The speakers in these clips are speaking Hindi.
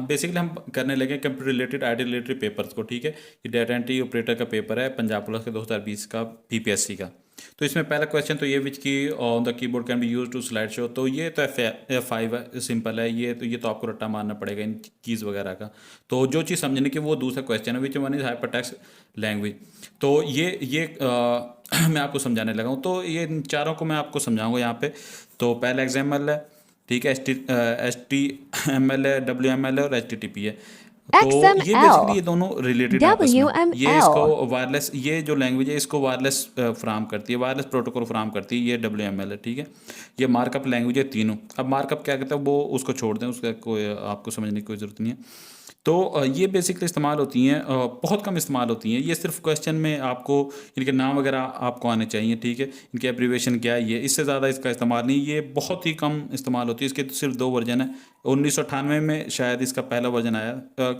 बेसिकली हम करने लगे computer related IT related papers को, ठीक है। ये डाटा एंट्री ऑपरेटर का पेपर है पंजाब पुलिस के 2020 का पीपीएससी का। तो इसमें पहला क्वेश्चन तो ये which key on the keyboard can be use to slide show. तो ये तो F5 है, सिंपल है ये तो आपको रट्टा मारना पड़ेगा इन कीज़ वगैरह का। तो जो चीज़ समझने की वो दूसरा क्वेश्चन है which one is hypertext language. तो ये मैं आपको समझाने लगा हूँ। तो ये इन चारों को मैं आपको समझाऊंगा यहाँ पे। तो पहला XML है, ठीक है, HTML है, WML है और HTTP है। तो ये बेसिकली ये XML, दोनों रिलेटेड आपस में, ये इसको WML, वायरलेस, ये जो लैंग्वेज है इसको वायरलेस फ्राहम करती है, वायरलेस प्रोटोकॉल फ्राहम करती है, ये WML है, ठीक है। ये मार्कअप लैंग्वेज है तीनों। अब मार्कअप क्या कहता है वो उसको छोड़ दें, उसका कोई आपको समझने की कोई ज़रूरत नहीं है। तो ये बेसिकली इस्तेमाल होती हैं, बहुत कम इस्तेमाल होती हैं। ये सिर्फ क्वेश्चन में आपको इनके नाम वगैरह आपको आने चाहिए, ठीक है, इनके एब्रीवेशन क्या है, ये इससे ज़्यादा इसका इस्तेमाल नहीं, ये बहुत ही कम इस्तेमाल होती है। इसके तो सिर्फ 2 वर्जन है। 1998 में शायद इसका पहला वर्जन आया,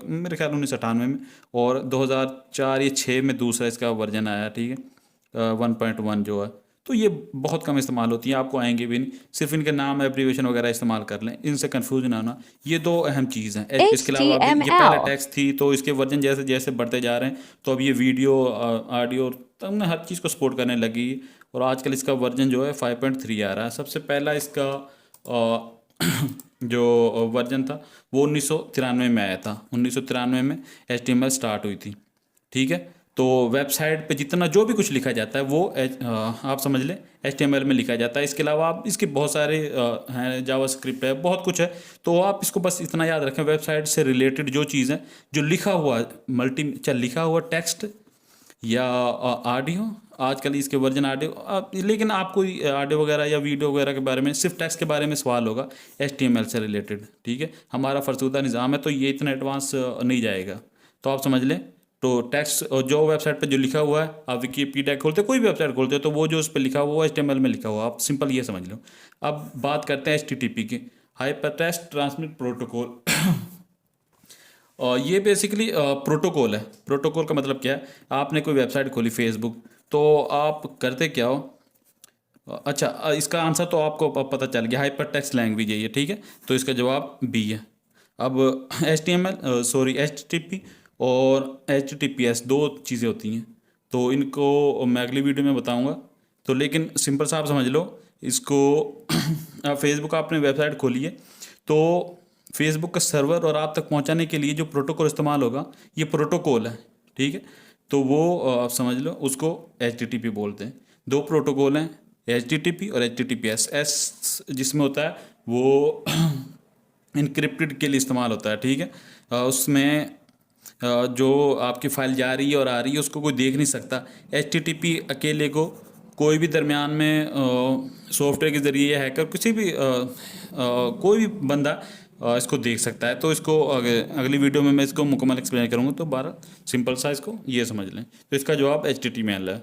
मेरे ख्याल 1998 में, और 2004 या 6 में दूसरा इसका वर्जन आया, ठीक है, 1.1 जो है। तो ये बहुत कम इस्तेमाल होती है, आपको आएंगे भी नहीं। सिर्फ इनके नाम एब्रीवेशन वगैरह इस्तेमाल कर लें, इनसे कंफ्यूज ना होना। ये दो अहम चीज़ हैं। इसके अलावा अभी ये पहले HTML, टेक्स्ट थी, तो इसके वर्जन जैसे जैसे बढ़ते जा रहे हैं तो अब ये वीडियो, ऑडियो, तब ना हर चीज़ को सपोर्ट करने लगी। और आजकल इसका वर्जन जो है 5.3 आ रहा है। सबसे पहला इसका जो वर्जन था वो 1993 में आया था। 1993 में HTML स्टार्ट हुई थी, ठीक है। तो वेबसाइट पे जितना जो भी कुछ लिखा जाता है वो आप समझ लें HTML में लिखा जाता है। इसके अलावा आप इसके बहुत सारे हैं, जावास्क्रिप्ट है, बहुत कुछ है। तो आप इसको बस इतना याद रखें, वेबसाइट से रिलेटेड जो चीज़ है, जो लिखा हुआ चाहे लिखा हुआ टेक्स्ट या ऑडियो, आजकल इसके वर्जन ऑडियो, लेकिन आपको ऑडियो वगैरह या वीडियो वगैरह के बारे में, सिर्फ टेक्स्ट के बारे में सवाल होगा HTML से रिलेटेड, ठीक है। हमारा फरसूदा निज़ाम है तो ये इतना एडवांस नहीं जाएगा। तो आप समझ लें, तो टेक्स्ट जो वेबसाइट पे जो लिखा हुआ है, आप विकीपीडिया खोलते कोई भी वेबसाइट खोलते हो तो वो जो उस पर लिखा हुआ है HTML में लिखा हुआ, आप सिंपल ये समझ लो। अब बात करते हैं HTTP की, हाइपरटेक्स्ट ट्रांसमिट प्रोटोकॉल। और ये बेसिकली प्रोटोकॉल है। प्रोटोकॉल का मतलब क्या है, आपने कोई वेबसाइट खोली फेसबुक, तो आप करते क्या हो, अच्छा इसका आंसर तो आपको पता चल गया, हाइपर टेक्स्ट लैंग्वेज है ये, ठीक है। तो इसका जवाब बी है। अब HTTP और HTTPS दो चीज़ें होती हैं, तो इनको मैं अगली वीडियो में बताऊंगा। तो लेकिन सिंपल सा आप समझ लो इसको। फेसबुक आपने वेबसाइट खोली है, तो फेसबुक का सर्वर और आप तक पहुंचाने के लिए जो प्रोटोकॉल इस्तेमाल होगा ये प्रोटोकॉल है, ठीक है। तो वो आप समझ लो उसको HTTP बोलते हैं। दो प्रोटोकॉल हैं, HTTP और HTTPS। एस जिसमें होता है वो इनक्रिप्टेड के लिए इस्तेमाल होता है, ठीक है। उसमें जो आपकी फाइल जा रही है और आ रही है उसको कोई देख नहीं सकता। HTTP अकेले को कोई भी दरमियान में सॉफ्टवेयर के ज़रिए हैकर किसी भी कोई भी बंदा इसको देख सकता है। तो इसको अगली वीडियो में मैं इसको मुकम्मल एक्सप्लेन करूँगा। तो 12 सिंपल सा इसको ये समझ लें। तो इसका जवाब HTML है।